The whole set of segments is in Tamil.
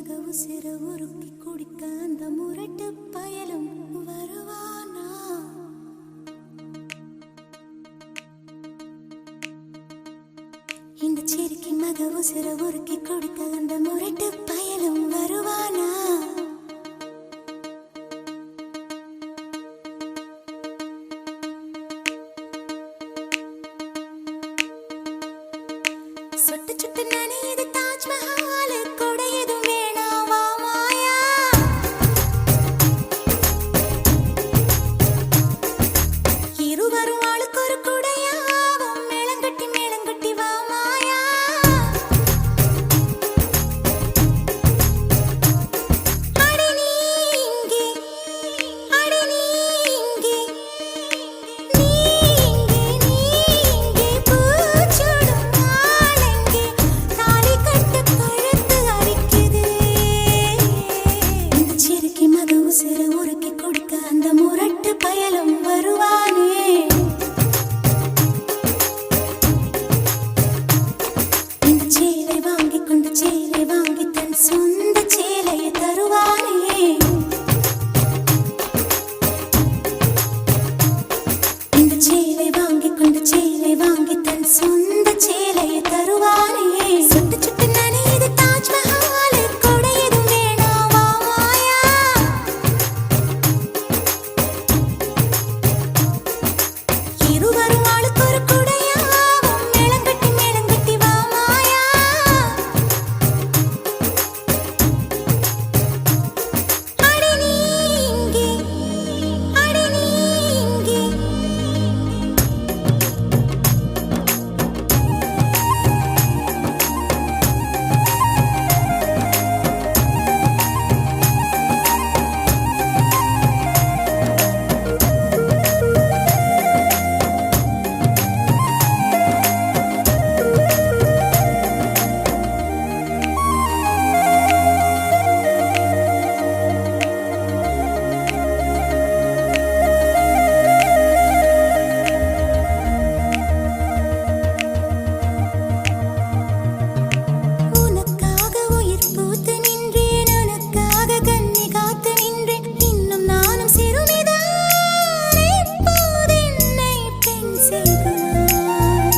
மக உசிர உருக்கி குடிக்க அந்த முரட்டு பயலும் வருவானா? இந்த சிரிக்கி மக உசிர உருக்கி குடிக்க அந்த முரட்டு பயலும் வருவானா? சொட்டு சுட்டு நனையுது தாஜ்மஹால், கொடையதும் வேணாவா மாயா? இருவரும் ஆளுக்கு ஒரு குடையாவும், மேளங்கட்டி வா மாயா. அடி நீ இங்கே, அடி நீ இங்கே, நீ இங்கே, நீ இங்கே பூச்சூடும் ஆளெங்கே, தாலி கட்ட கழுத்து அரிக்குது. இந்த சிறுக்கி மக உசிர உருக்கி கொடுக்க அந்த முரட்டு பயலும் வருவானே? இந்த சேலை வாங்கி கொண்டு சேலை வாங்கி தன் சொந்த சேலையை தருவானே? இந்த சேலை வாங்கி கொண்டு சேலை வாங்கி தன் சொந்த சேலையை தருவானே? சுட்டு சுட்டு நனையுது தாஜ்மஹால், கொடையதும் வேணாவா மாயா? இருவரும் ஆளுக்கு ஒரு குடையாவும், மேளங்கட்டி வா மாயா. அடி நீ இங்கே, அடி நீ இங்கே. உனக்காக உயிர் பூத்து நின்றேன், உனக்காக கண்ணி காத்து நின்றேன், இன்னும் நானும் சிறுமிதான், இப்போது என்னை பெண் செய்கிறாய்.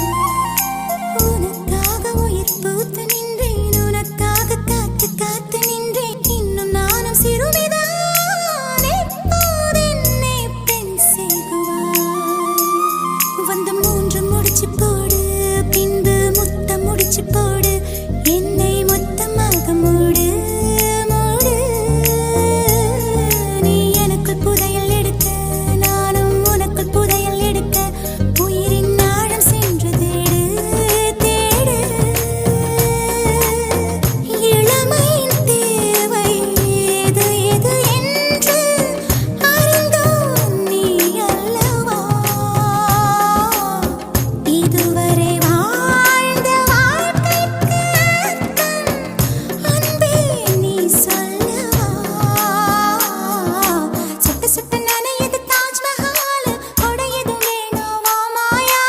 உனக்காக உயிர் பூத்து நின்றேன், உனக்காக காத்து காத்து நின்றேன், இன்னும் நானும் சிறுமிதான், இப்போது என்னை பெண் செய்கிறாய். வந்த மூன்று முடிச்சு போடு, பின்பு முத்தம் முடிச்சு போடு, என்னை மொத்தமாக மூடு மூடு. நீ எனக்குள் புதையல் எடுக்க, நானும் உனக்குள் புதையல் எடுக்க, உயிரின் ஆழம் சென்று தேடு தேடு. இளமையின் தேவை எது எது என்று அறிந்தோம் நீ அல்லவா? இதுவரை வாழ்ந்த வாழ்க்கைக்கு அர்த்தம் அன்பே நீ சொல்லவா? சுட்டு சுட்டு நனையுது தாஜ்மஹால், கொடையதும் வேணாவா மாயா?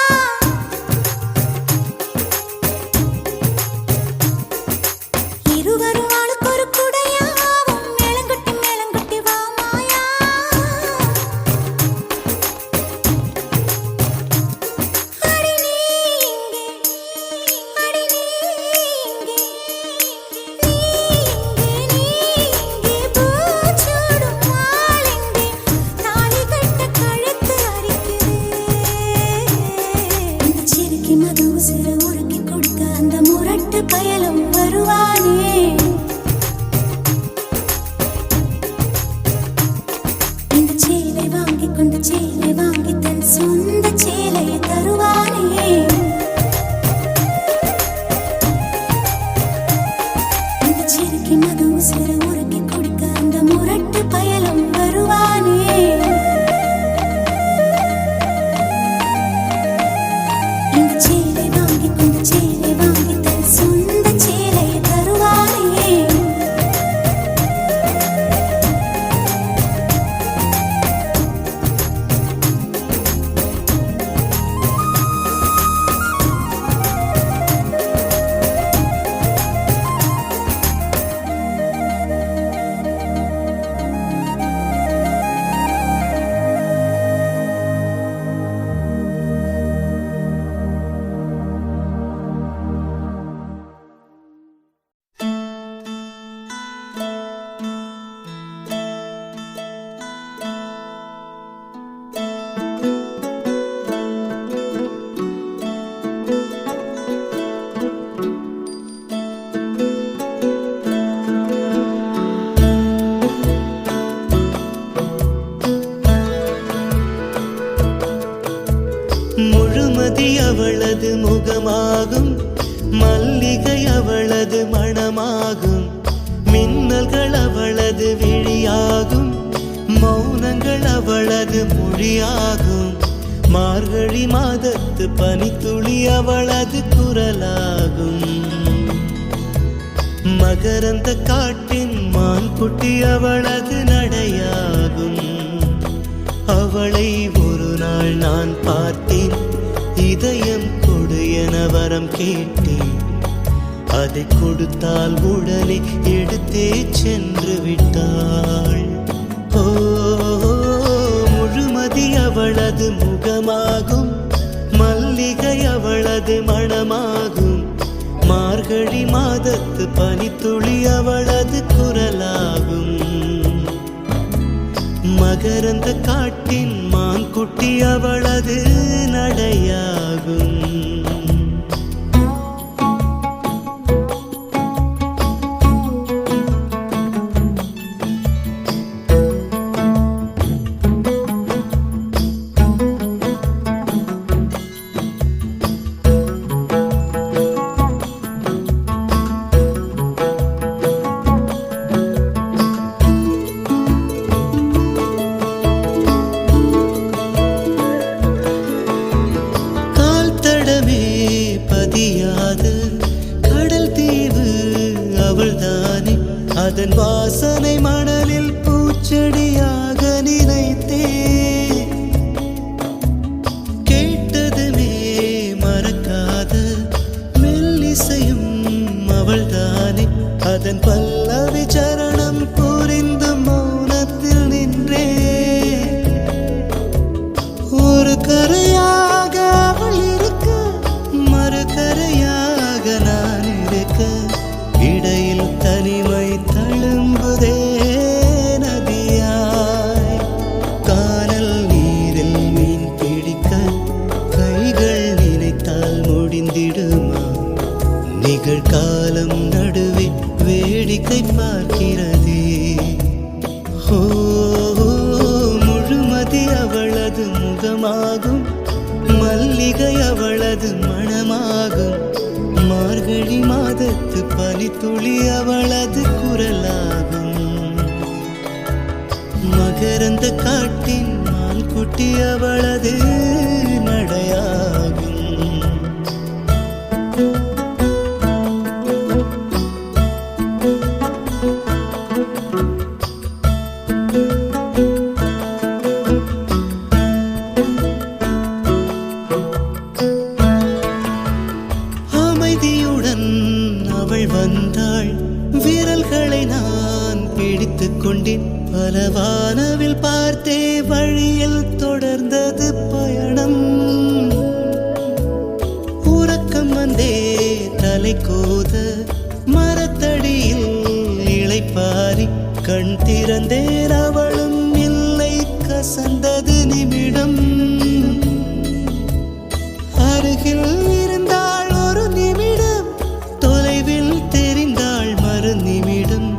இருவரும் ஆளுக்கு ஒரு குடையாவும், மேளங்கட்டி வா மாயா. அடி நீ இங்கே, அடி நீ இங்கே, நீ இங்கே, நீ இங்கே பூச்சூடும் ஆளெங்கே, தாலி கட்ட கழுத்து அரிக்குது. இந்த சிறுக்கி மக உசிர உருக்கி கொடுக்க அந்த முரட்டு பயலும் வருவானே? இந்த சேலை வாங்கி கொண்டு சேலை வாங்கி தன் சொந்த சேலையை தருவானே? இந்த சிறுக்கி மக உசிர உருக்கி கொடுக்க அந்த முரட்டு பயலும் வருவானே? இந்த சேலை வாங்கி கொண்டு சேலை வாங்கி தன் சொந்த சேலையை தருவானே? அவளது முகமாகும், மல்லிகை அவளது மணமாகும், மின்னல்கள் அவளது விழியாகும், மௌனங்கள் அவளது மொழியாகும், மார்கழி மாதத்து பனித்துளி அவளது குரலாகும். மகரந்த காட்டின் மான்குட்டி அவளது நடையாகும். அவளை ஒரு நாள் நான் பார்த்தேன், இதயம் கொடு என வரம் கேட்டேன். அதை கொடுத்தால் உடனே எடுத்தே சென்று விட்டாள். ஓ, முழுமதி அவளது முகமாகும், மல்லிகை அவளது மணமாகும், மார்கழி மாதத்து பனித்துளி அவளது குரலாகும். மகரந்த காட்டின் மான்குட்டி அவளது நடையாகும். கடல் தீவு அவள்தானே, அதன் வாசனை மணலில் பூச்செடியாக நினைத்தே. கேட்டதுமே மறக்காத மெல்லிசையும் அவள்தானே, அதன் பல்லவி சரணம் புரிந்து மௌனத்தில் நின்றே. ஒரு கரையாக அவள் இருக்க, மறுகரையாக நான் இருக்க, இடையில் தனிமை தழும்புதே நதியாய். கானல் நீரில் மீன் பிடிக்க கைகள் நினைத்தால் முடிந்திடுமா? நிகழ்காலம் நடுவே வேடிக்கை பார்க்கிறதே. ஓ, முழுமதி அவளது முகமாகும், மல்லிகை அவளது மணமாகும், மார்கழி மாதத்து பனித்துளி அவளது குரலாகும். மகரந்த காட்டின் மான்குட்டி அவளது நடையாகும். அவள் வந்தாள், விரல்களை நான் பிடித்துக் கொண்டேன். பல வானவில் பார்த்தே வழியில் தொடர்ந்தது பயணம். உறக்கம் வந்தே தலை கோத மரத்தடியில் இளைப்பாரி கண் திறந்தேன். அவளும் இல்லை, கசந்தது நிமிடம். அருகில் இருந்தாள் ஒரு நிமிடம், தொலைவில் தெரிந்தாள் மறு நிமிடம்.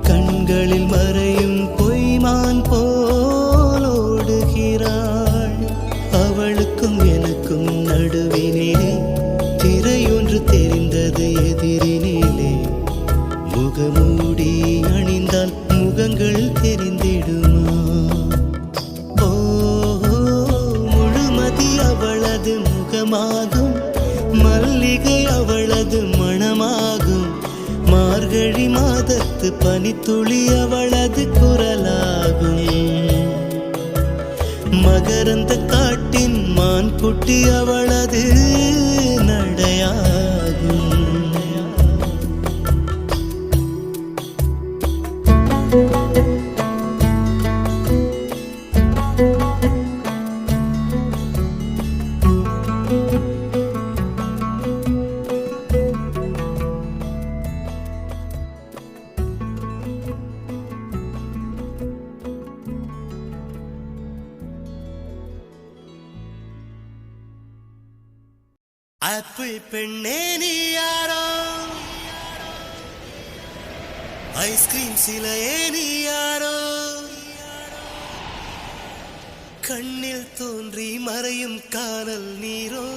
கண்களில் மறையும் பொய்மான் போலோடுகிறாள். அவளுக்கும் எனக்கும் நடுவினிலே திரையொன்று தெரிந்தது எதிரினிலே. முகமூடி அணிந்தால் முகங்கள் தெரிந்திடுமா? ஓ, முழுமதி அவளது முகமாகும், மல்லிகை அவளது மணமாகும், மார்கழி மாதத்து பனித்துளி அவளது குரலாகும். மகரந்த காட்டின் மான்குட்டி அவளது நடையாகும். ஆப்பிள் பெண்ணே நீ யாரோ, ஐஸ்கிரீம் சிலையே நீ யாரோ, கண்ணில் தோன்றி மறையும் காணல் நீரோ.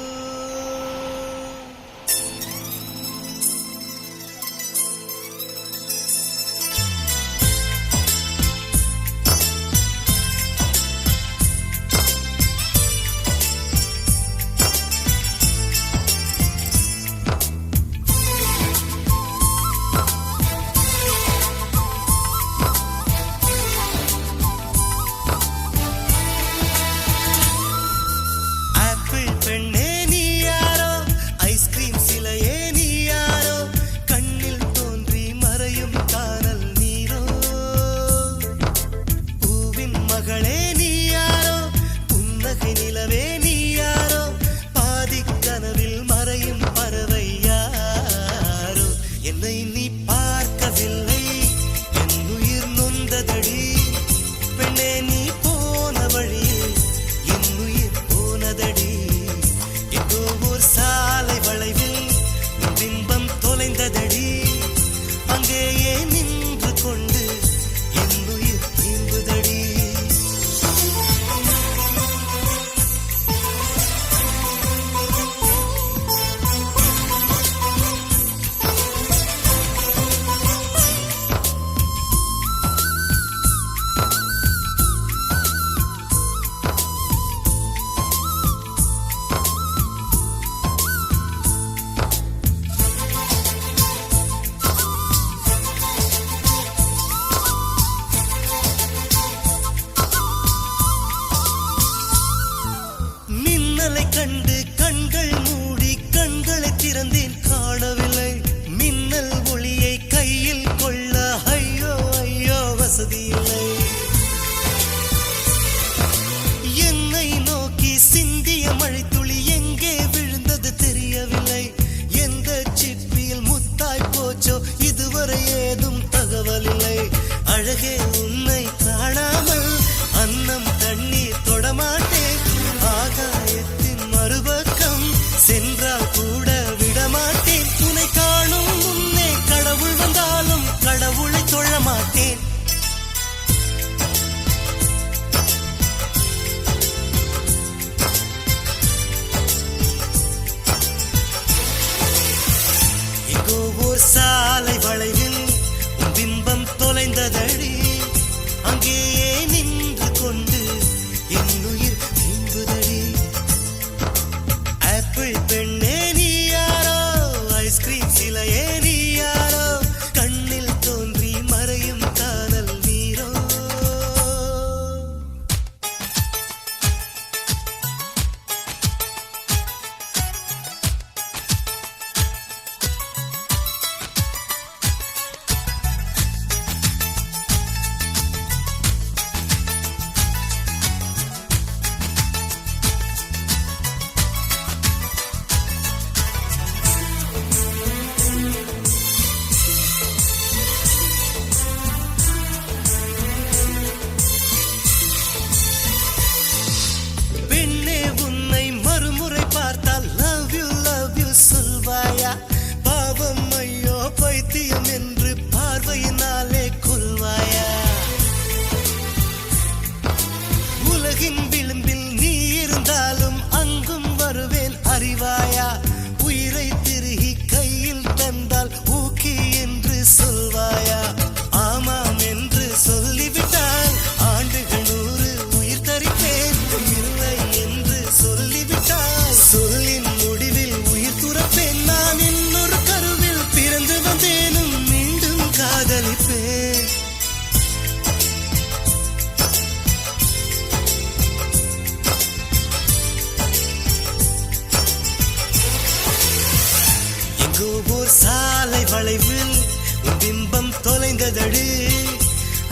ஓய்ந்ததடி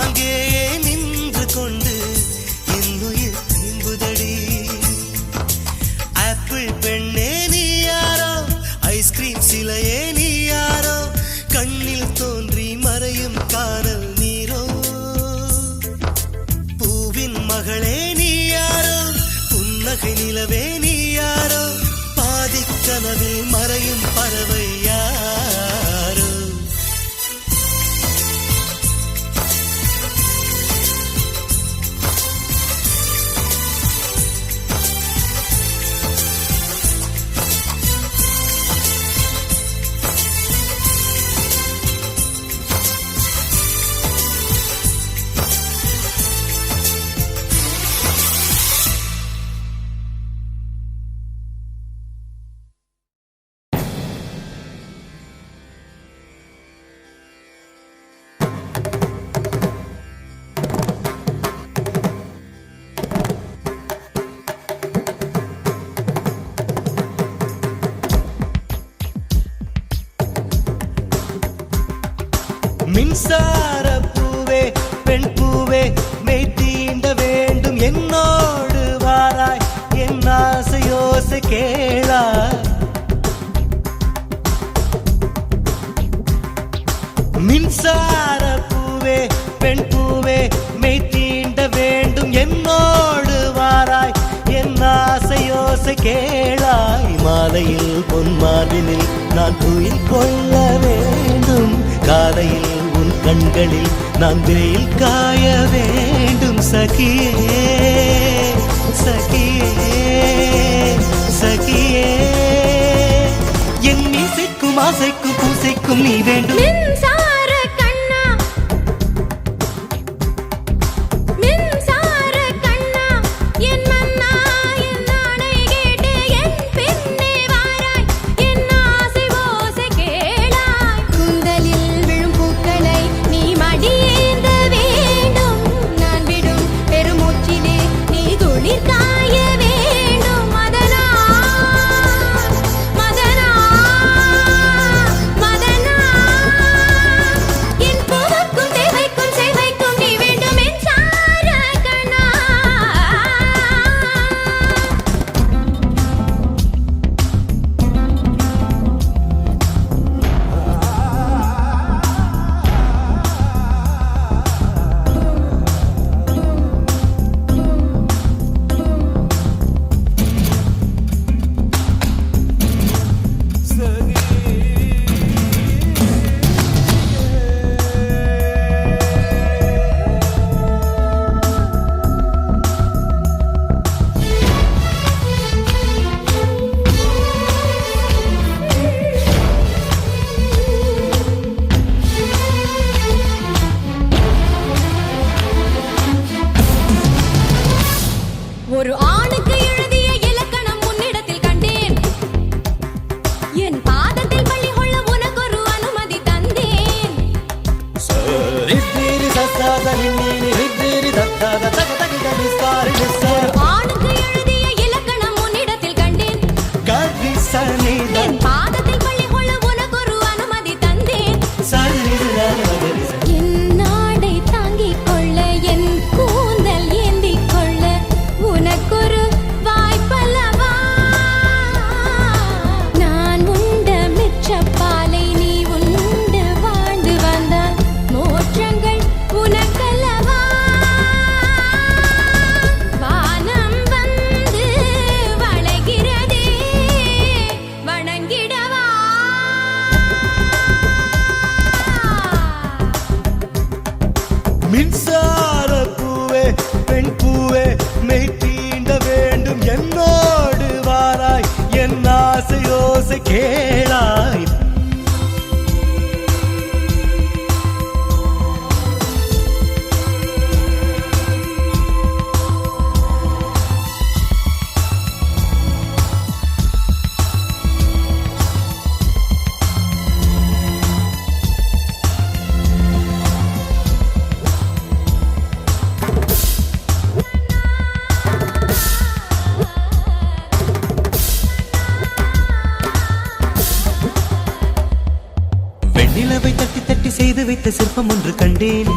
அங்கேயே நின்று கொண்டு என்னுயிர் திரும்புதடி ஆப்பிள் பெண்ணே நீ யாரோ ஐஸ்கிரீம் சிலையே நீ யாரோ கண்ணில் தோன்றி மறையும் காணல் நீரோ பூவின் மகளே நீ யாரோ புன்னகை நிலவே நீ யாரோ பாதிக் கனவில் மறையும் பறவை யாரோ மின்சார பூவே பெண் பூவே மெய் தீண்ட வேண்டும் என்னோடு வாராய் என் ஆசையோசை கேளாய் மின்சார பூவே பெண் பூவே மெய் தீண்ட வேண்டும் என்னோடு வாராய் என் ஆசையோசை கேளாய் மாலையில் பொன் மார்பினில் நான் துயில் கொள்ள வேண்டும் காலையில் உன் கண்களில் நான் வெயில் காய வேண்டும் சகியே சகியே சகியே என் இசைக்கும் ஆசைக்கும் பூசைக்கும் நீ வேண்டும் ஒரு ஆணுக்கு எழுதிய இலக்கணம் உன்னிடத்தில் கண்டேன் என் பாதத்தில் பள்ளி கொள்ள உனக்கு ஒரு அனுமதி தந்தேன் ஆணுக்கு எழுதிய இலக்கணம் உன்னிடத்தில் கண்டேன் என் பாதத்தில் பள்ளி கொள்ள உனக்கு ஒரு அனுமதி தந்தேன் என் நாடை தாங்கிக் கொள்ள என் கூந்தல் ஏந்திக் கொள்ள உனக்கொரு வாய்ப்பல்லவா நான் உண்ட மிச்சப்பாலை நீ உண்டு வாழ்ந்து வந்தால் மோற்றங்கள் உனக்கல்லவா வானம் வந்து வளைகிறதே வணங்கிடவா மின்சார பூவே பெண் பூவே மெய் தீண்ட வேண்டும் என்னோடு வாராய் என் ஆசையோசை கேளாய் வடித்த சிற்பம் ஒன்று கண்டேன்.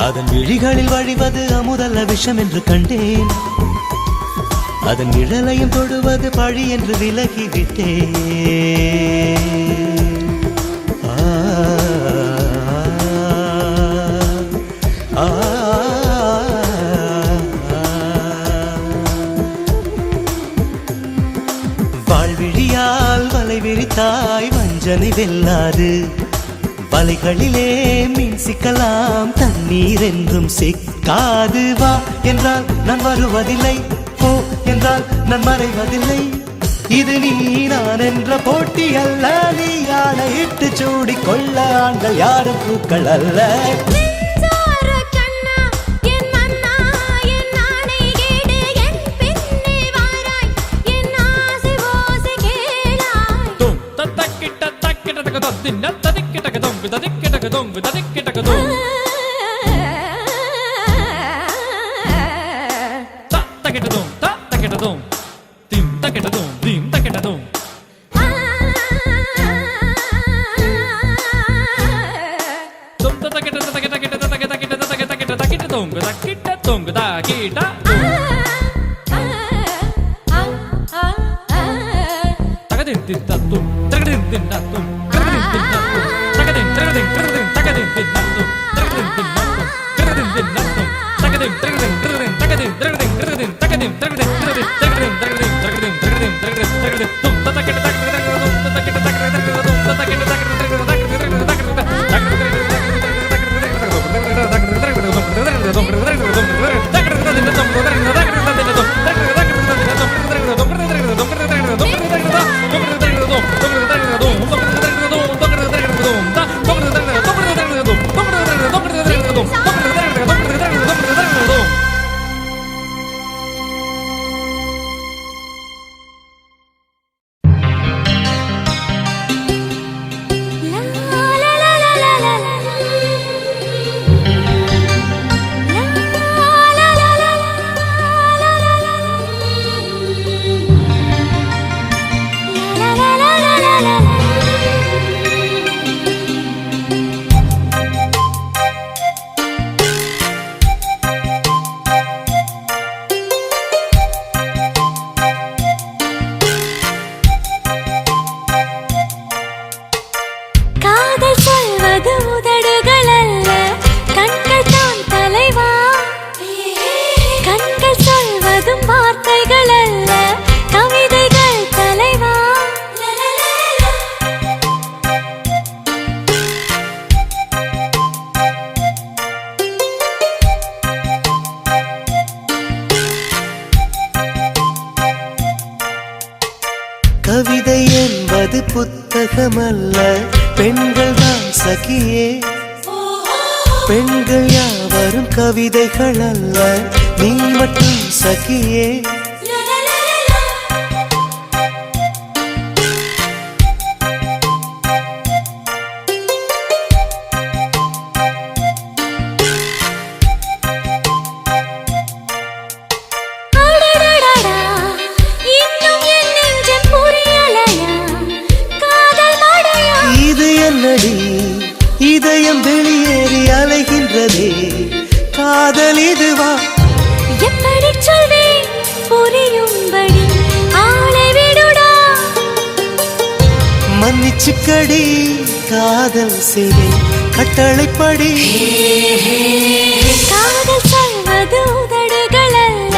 அதன் விழிகளில் வழிவது அமுதல்ல விஷம் என்று கண்டேன். அதன் நிழலையும் தொடுவது பழி என்று விலகிவிட்டேன். வாழ்விழியால் வலை விரித்தாய் வஞ்சனை வெல்லாது. வலைகளிலே மீன் சிக்கலாம் தண்ணீர் என்றும் சிக்காது. வா என்றால் நான் வருவதில்லை, போ என்றால் நான் மறைவதில்லை. இது நீ நான் என்ற போட்டி அல்ல. நீ ஆணையிட்டு சூடிக்கொள்ள ஆண்கள் யாரும் பூக்கள் அல்ல. கவிதை என்பது புத்தகமல்ல, பெண்கள் தான் சகியே. பெண்கள் யாவரும் கவிதைகள் அல்ல, நீ மட்டும் சகியே. இதயம் வெளியேறி அலைகின்றதே, காதல் இதுவா? எப்படி சொல்வேன் புரியும்படி, ஆளை விடுடா. மன்னிச்சுக்கடி காதல் செய்வேன் கட்டளைப்படி. காதல் சொல்வது உதடுகள் அல்ல,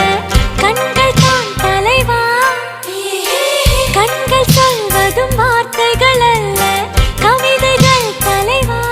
கண்கள் தான் தலைவா. கண்கள் சொல்வதும் வார்த்தைகள் அல்ல, கவிதைகள் தலைவா.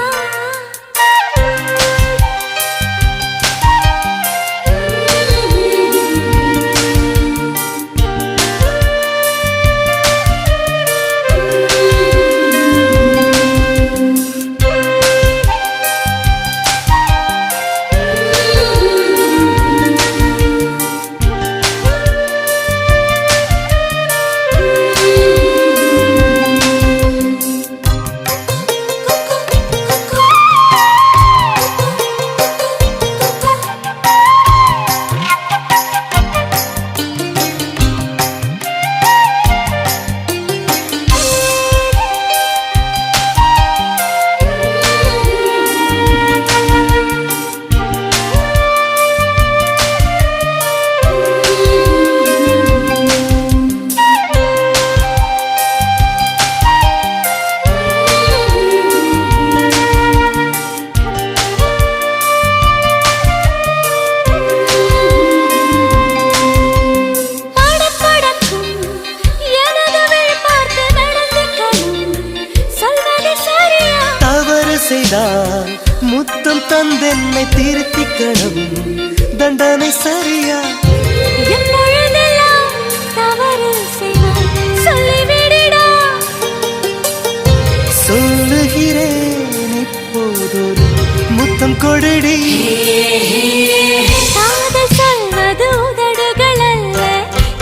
தண்டனம் தண்டனை சரியா எப்பொழுதெல்லாம் தவறு செய்வோம் சொல்லிவிடடா சொல்லுகிறேன் இப்போதொரு முத்தம் கொடடி காதல் சொல்வது உதடுகள் அல்ல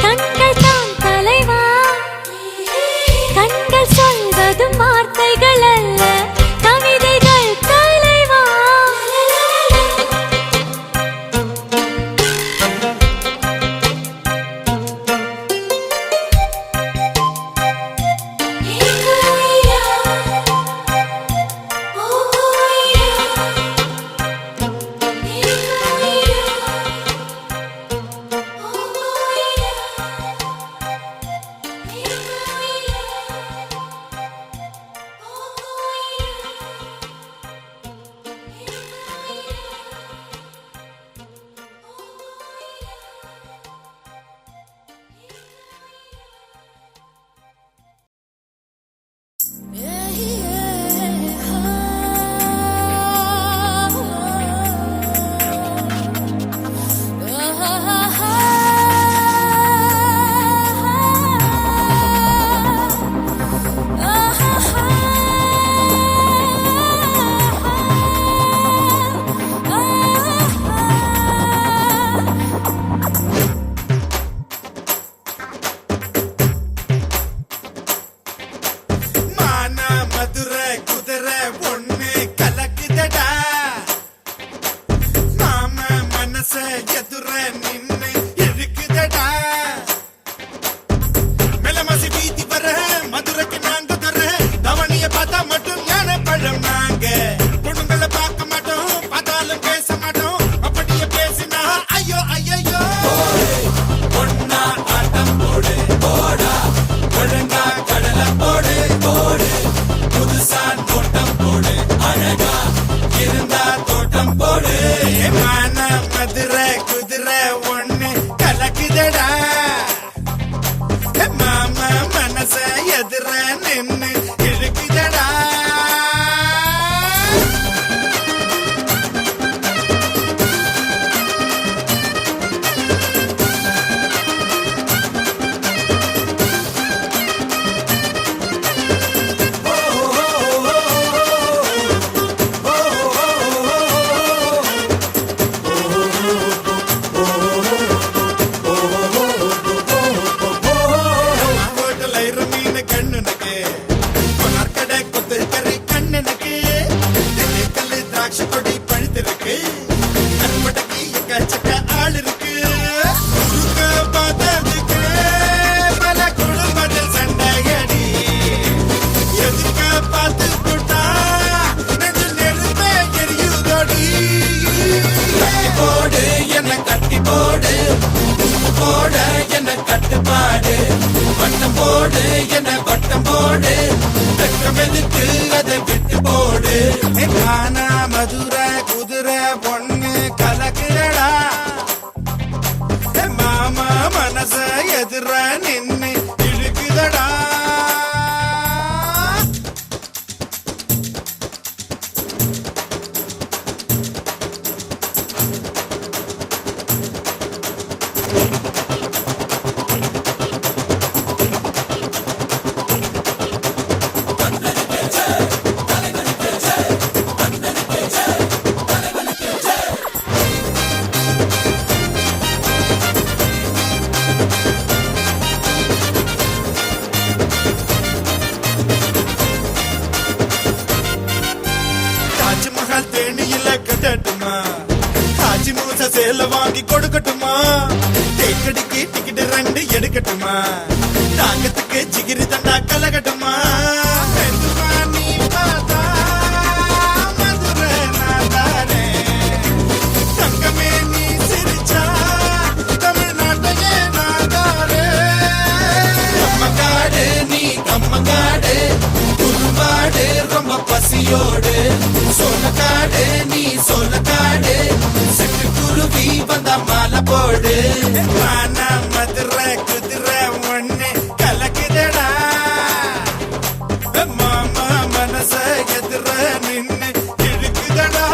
கண்கள் தான் தலைவா கண்கள் சொல்வது வார்த்தைகள் அல்ல கவிதைகள் தலைவா மதுரை குதிரை பொண்ணு கலக்குறடா மாமா மனச எதிர நின்னு இழுக்குதடா சேல வாங்கி கொடுக்கட்டுமா தேக்கடிக்கு டிக்கெட் 2 எடுக்கட்டுமா தாங்கத்துக்கு ஜிகிரி தண்டா கலகட்டுமா நீ பார்த்தா மதுரை நாதாரே தங்கமே நீ சிரிச்சா தமிழ்நாட்டையே நாதாரே கம்மங்காடு நீ கம்மங்காடு குறும்பாடு ரொம்ப பசியோடு சோளக்காடு நீ சோளக்காடு குருவி வந்த மாலை போடு மானா மதுரை குதிரை ஒண்ணு கலக்குதடா மாமா மனச எதிர நின்னு இழுக்குதடா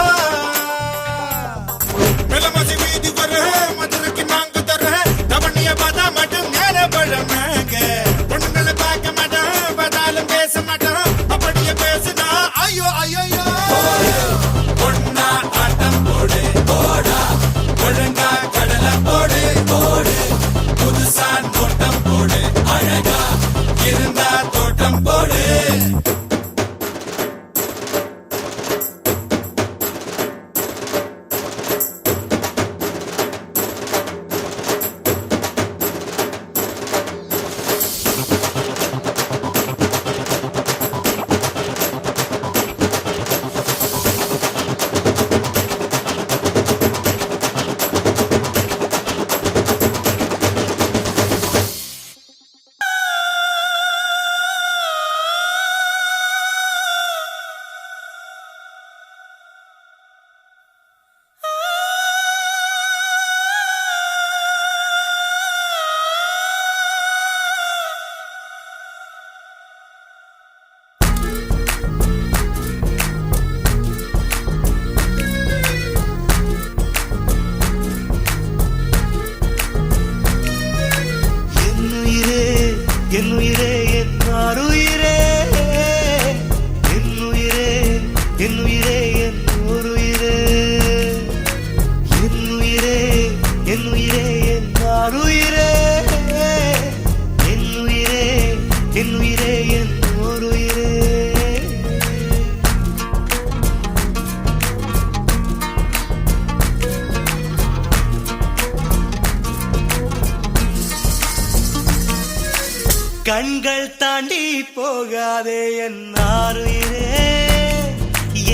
கண்கள் தாண்டி போகாதே என் ஆருயிரே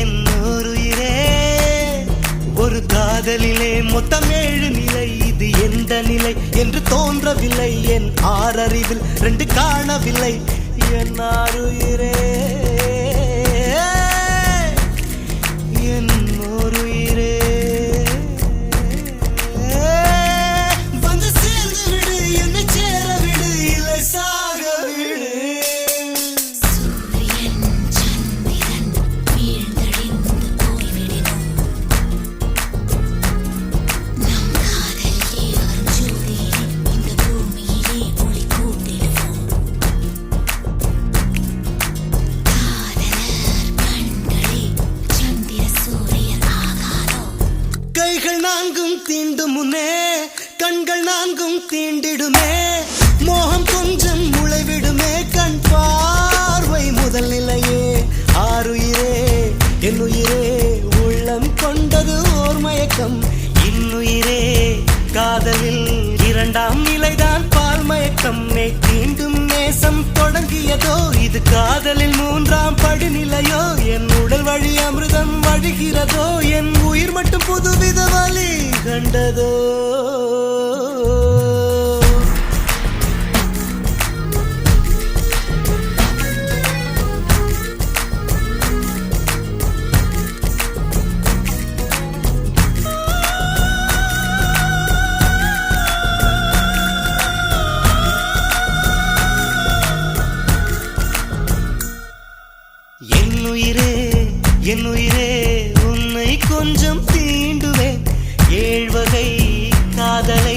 என் ஓருயிரே ஒரு காதலிலே மொத்தம் 7 நிலை இது எந்த நிலை என்று தோன்றவில்லை என் ஆறறிவில் 2 காணவில்லை என் ஆருயிரே என் ஓருயிரே வந்து சேர்ந்து விடு என்னை சேர விடு இல்லை சாக விடு சூரியன் சந்திரன் வீழ்ந்தடிந்து போய்விடினும் நம் காதலிலே அருஞ்சோதியிலே இந்த பூமியிலே ஒளி கூட்டிடுவோம் காதலர் கண்களே சந்திர சூரியன் ஆகாதோ கைகள் 4 தீண்டும் முன்னே கண்கள் 4 தீண்டிடுமே மோகம் கொஞ்சம் முளைவிடுமே கண் பார்வை முதல் நிலையே ஆருயிரே என் உயிரே உள்ளம் கொண்டது ஓர் மயக்கம் இன்னுயிரே காதலில் 2ஆம் நிலைதான் பால் மயக்கம் தீண்டும் நேசம் தொடங்கியதோ இது காதலில் 3ஆம் படிநிலையோ என் உடல் வழி அமிர்தம் வழிகிறதோ என் உயிர் மட்டும் புதுவித வழி கண்டதோ என் உயிரே உன்னை கொஞ்சம் தீண்டுவேன் 7 வகை காதலை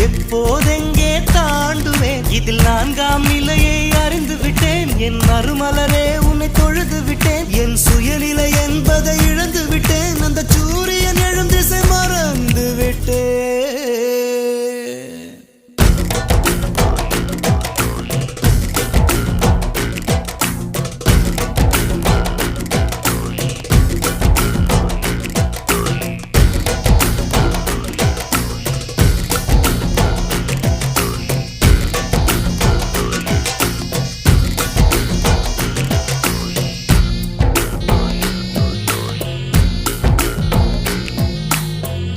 எப்போதெங்கே தாண்டுவேன் இதில் 4ஆம் நிலையை அறிந்து விட்டேன் என் மறுமலரே உன்னை தொழுது விட்டேன் என் சுயநிலை என்பதை இழந்து விட்டேன் அந்த சூரியன் எழும் திசை மறந்து விட்டேன்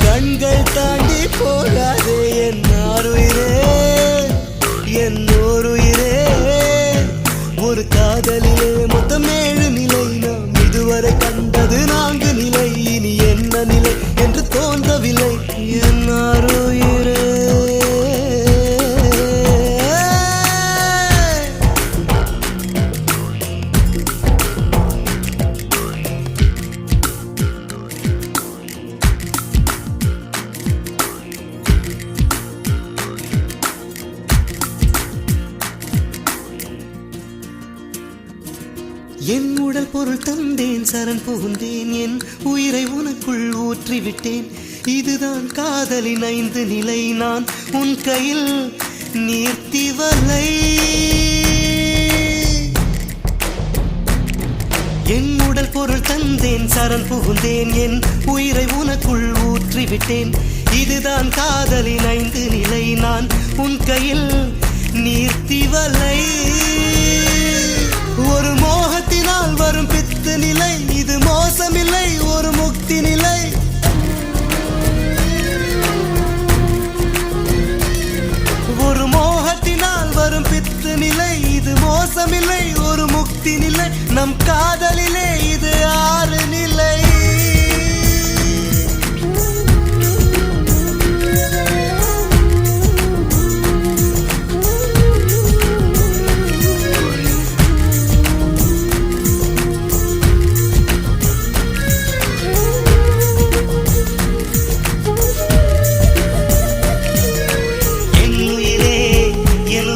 கண்கள் தாண்டி போகாதே என் ஆருயிரே என் ஓருயிரே ஒரு காதலிலே மொத்தம் 7 நிலை நாம் இதுவரை கண்டது 4 நிலை இனி என்ன நிலை என்று தோன்றவில்லை என் ஆருயிரே என் உடல் பொருள் தந்தேன் சரண் புகுந்தேன் என் உயிரை உனக்குள் ஊற்றிவிட்டேன் இதுதான் காதலின் 5 நிலை நான் உன் கையில் நீர்த்தி வலை என் உடல் பொருள் தந்தேன் சரண் புகுந்தேன் என் உயிரை உனக்குள் ஊற்றிவிட்டேன் இதுதான் காதலின் 5 நிலை நான் உன் கையில் நீர்த்தி வலை ஒரு மோகத்தினால் வரும் பித்து நிலை இது மோசமில்லை ஒரு முக்தி நிலை ஒரு மோகத்தினால் வரும் பித்து நிலை இது மோசமில்லை ஒரு முக்தி நிலை நம் காதலிலே இது 6 நிலை என் உயிரே என்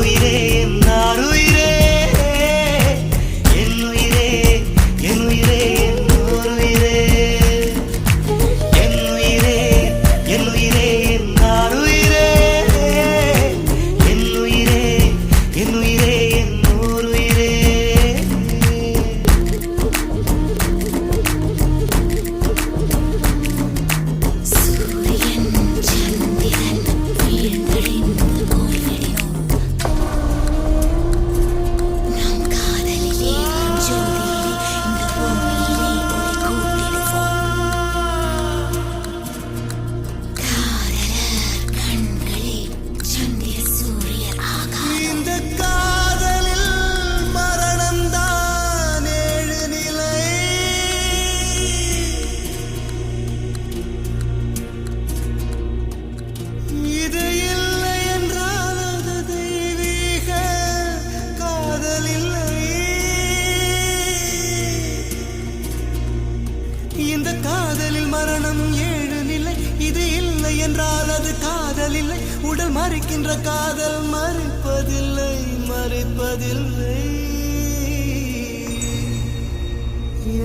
என்றால் அது காதல் இல்லை, உடல் மறைக்கின்ற காதல் மறைப்பதில்லை மறைப்பதில்லை.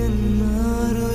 என்னாரோ